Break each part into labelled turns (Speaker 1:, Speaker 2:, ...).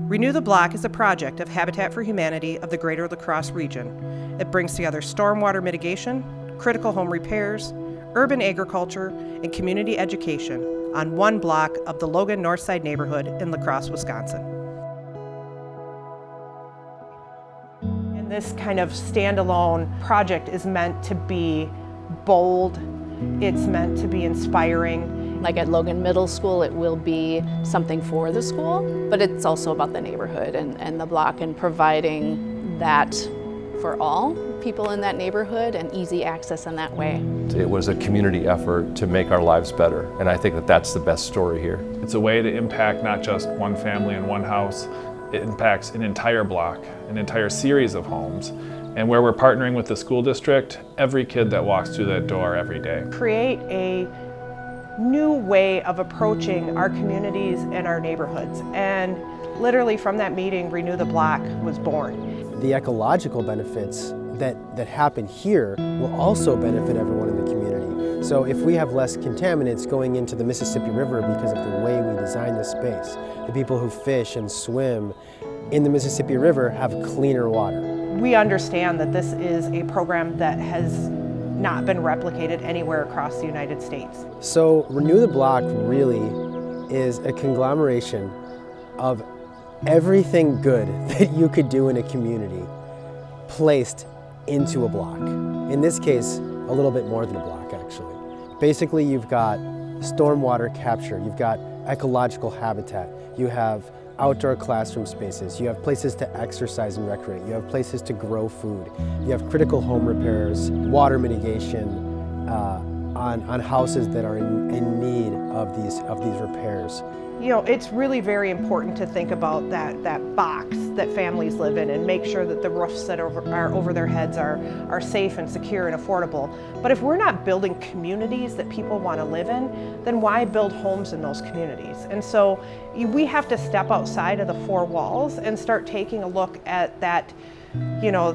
Speaker 1: Renew the Block is a project of Habitat for Humanity of the Greater La Crosse region. It brings together stormwater mitigation, critical home repairs, urban agriculture, and community education on one block of the Logan Northside Neighborhood in La Crosse, Wisconsin. And this kind of standalone project is meant to be bold, it's meant to be inspiring.
Speaker 2: Like at Logan Middle School, it will be something for the school, but it's also about the neighborhood and the block and providing that for all people in that neighborhood and easy access in that way.
Speaker 3: It was a community effort to make our lives better, and I think that that's the best story here.
Speaker 4: It's a way to impact not just one family and one house, it impacts an entire block, an entire series of homes. And where we're partnering with the school district, every kid that walks through that door every day.
Speaker 1: Create a new way of approaching our communities and our neighborhoods. And literally from that meeting, Renew the Block was born.
Speaker 5: The ecological benefits that happen here will also benefit everyone in the community. So if we have less contaminants going into the Mississippi River because of the way we design the space, the people who fish and swim in the Mississippi River have cleaner water.
Speaker 1: We understand that this is a program that has not been replicated anywhere across the United States.
Speaker 5: So Renew the Block really is a conglomeration of everything good that you could do in a community placed into a block. In this case, a little bit more than a block actually. Basically, you've got stormwater capture, you've got ecological habitat, you have outdoor classroom spaces, you have places to exercise and recreate, you have places to grow food, you have critical home repairs, water mitigation on houses that are in need of these repairs.
Speaker 1: You know, it's really very important to think about that box that families live in and make sure that the roofs that are over their heads are safe and secure and affordable. But if we're not building communities that people want to live in, then why build homes in those communities? And so we have to step outside of the four walls and start taking a look at that, you know,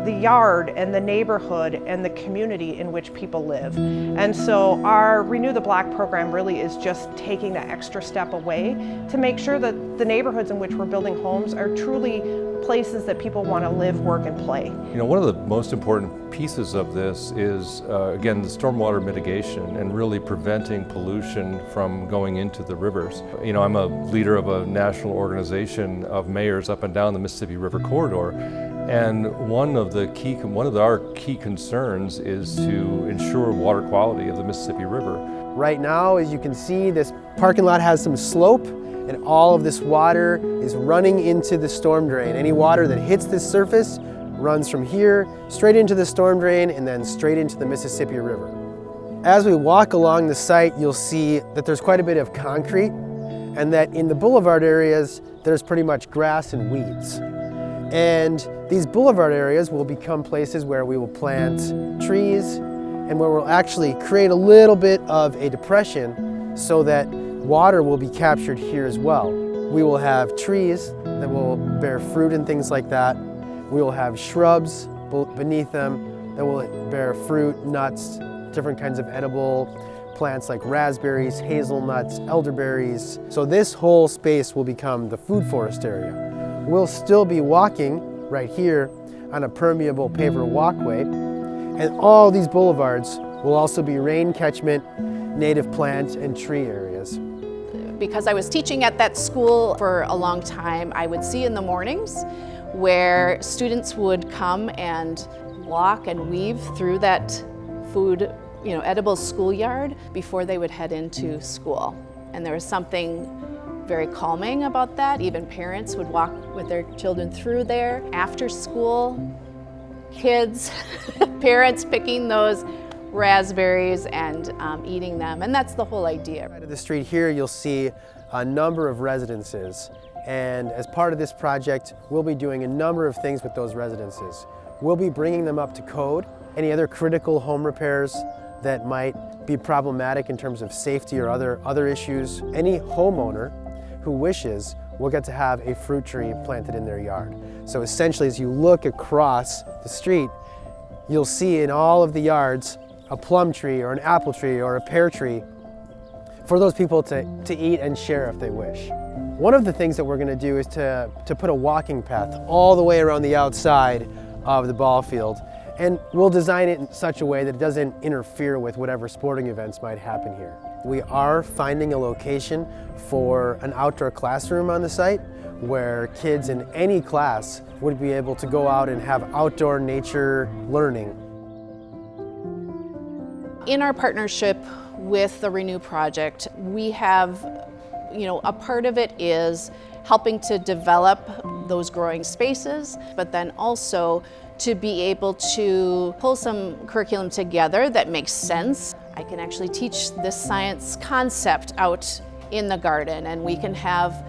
Speaker 1: the yard and the neighborhood and the community in which people live. And so our Renew the Block program really is just taking that extra step away to make sure that the neighborhoods in which we're building homes are truly places that people want to live, work, and play.
Speaker 3: You know, one of the most important pieces of this is, again, the stormwater mitigation and really preventing pollution from going into the rivers. You know, I'm a leader of a national organization of mayors up and down the Mississippi River corridor, and one of our key concerns is to ensure water quality of the Mississippi River.
Speaker 5: Right now, as you can see, this parking lot has some slope, and all of this water is running into the storm drain. Any water that hits this surface runs from here straight into the storm drain and then straight into the Mississippi River. As we walk along the site, you'll see that there's quite a bit of concrete, and that in the boulevard areas, there's pretty much grass and weeds. And these boulevard areas will become places where we will plant trees and where we'll actually create a little bit of a depression so that water will be captured here as well. We will have trees that will bear fruit and things like that. We will have shrubs beneath them that will bear fruit, nuts, different kinds of edible plants like raspberries, hazelnuts, elderberries. So this whole space will become the food forest area. We'll still be walking right here on a permeable paver walkway, and all these boulevards will also be rain catchment, native plant and tree areas.
Speaker 2: Because I was teaching at that school for a long time, I would see in the mornings where students would come and walk and weave through that food, edible schoolyard before they would head into school. And there was something very calming about that. Even parents would walk with their children through there. After school, kids, parents picking those raspberries and eating them, and that's the whole idea.
Speaker 5: Right of the street here, you'll see a number of residences, and as part of this project, we'll be doing a number of things with those residences. We'll be bringing them up to code. Any other critical home repairs that might be problematic in terms of safety or other issues, any homeowner who wishes will get to have a fruit tree planted in their yard. So essentially, as you look across the street, you'll see in all of the yards a plum tree or an apple tree or a pear tree for those people to eat and share if they wish. One of the things that we're going to do is to put a walking path all the way around the outside of the ball field. And we'll design it in such a way that it doesn't interfere with whatever sporting events might happen here. We are finding a location for an outdoor classroom on the site where kids in any class would be able to go out and have outdoor nature learning.
Speaker 2: In our partnership with the ReNew project, we have, a part of it is helping to develop those growing spaces, but then also to be able to pull some curriculum together that makes sense. I can actually teach this science concept out in the garden, and we can have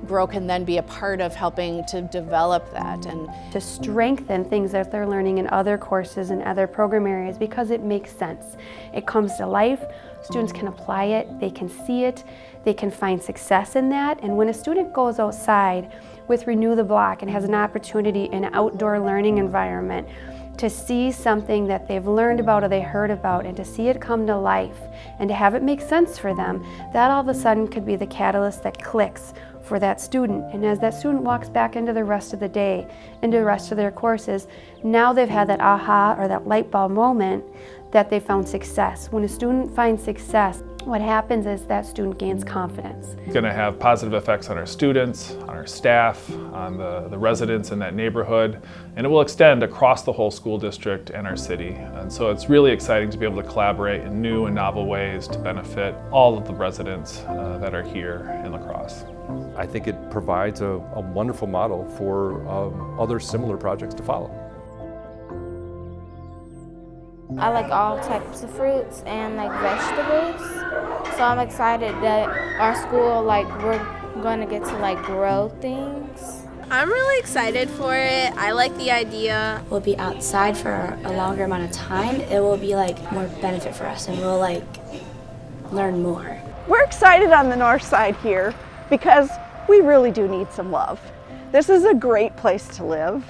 Speaker 2: Grow can then be a part of helping to develop that and
Speaker 6: to strengthen things that they're learning in other courses and other program areas, because it makes sense. It comes to life, students can apply it, they can see it, they can find success in that. And when a student goes outside with Renew the Block and has an opportunity in an outdoor learning environment to see something that they've learned about or they heard about, and to see it come to life and to have it make sense for them, that all of a sudden could be the catalyst that clicks for that student. And as that student walks back into the rest of the day, into the rest of their courses, now they've had that aha or that light bulb moment that they found success. When a student finds success, what happens is that student gains confidence.
Speaker 4: It's going to have positive effects on our students, on our staff, on the residents in that neighborhood, and it will extend across the whole school district and our city. And so it's really exciting to be able to collaborate in new and novel ways to benefit all of the residents that are here in La Crosse.
Speaker 3: I think it provides a wonderful model for other similar projects to follow.
Speaker 7: I like all types of fruits and vegetables, so I'm excited that our school we're going to get to grow things.
Speaker 8: I'm really excited for it. I like the idea.
Speaker 9: We'll be outside for a longer amount of time. It will be more benefit for us, and we'll learn more.
Speaker 10: We're excited on the north side here because we really do need some love. This is a great place to live.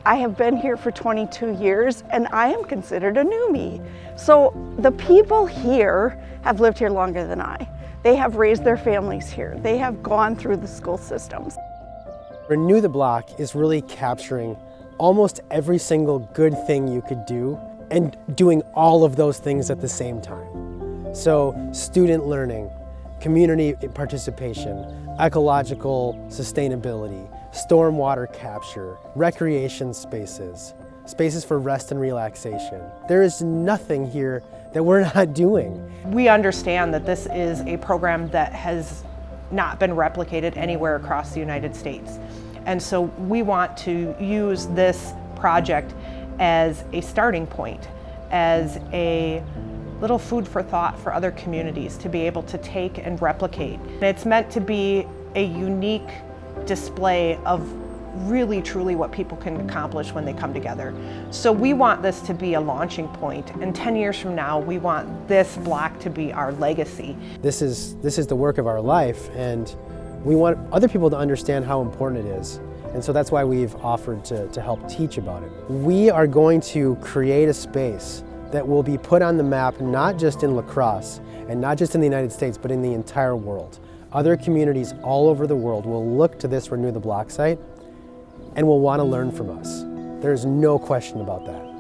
Speaker 10: I have been here for 22 years and I am considered a newbie. So the people here have lived here longer than I. They have raised their families here. They have gone through the school systems.
Speaker 5: Renew the Block is really capturing almost every single good thing you could do and doing all of those things at the same time. So student learning, community participation, ecological sustainability, stormwater capture, recreation spaces, spaces for rest and relaxation. There is nothing here that we're not doing.
Speaker 1: We understand that this is a program that has not been replicated anywhere across the United States. And so we want to use this project as a starting point, as a little food for thought for other communities to be able to take and replicate. It's meant to be a unique display of really truly what people can accomplish when they come together. So we want this to be a launching point, and 10 years from now we want this block to be our legacy.
Speaker 5: This is the work of our life, and we want other people to understand how important it is. And so that's why we've offered to help teach about it. We are going to create a space that will be put on the map, not just in La Crosse and not just in the United States, but in the entire world. Other communities all over the world will look to this Renew the Block site and will want to learn from us. There's no question about that.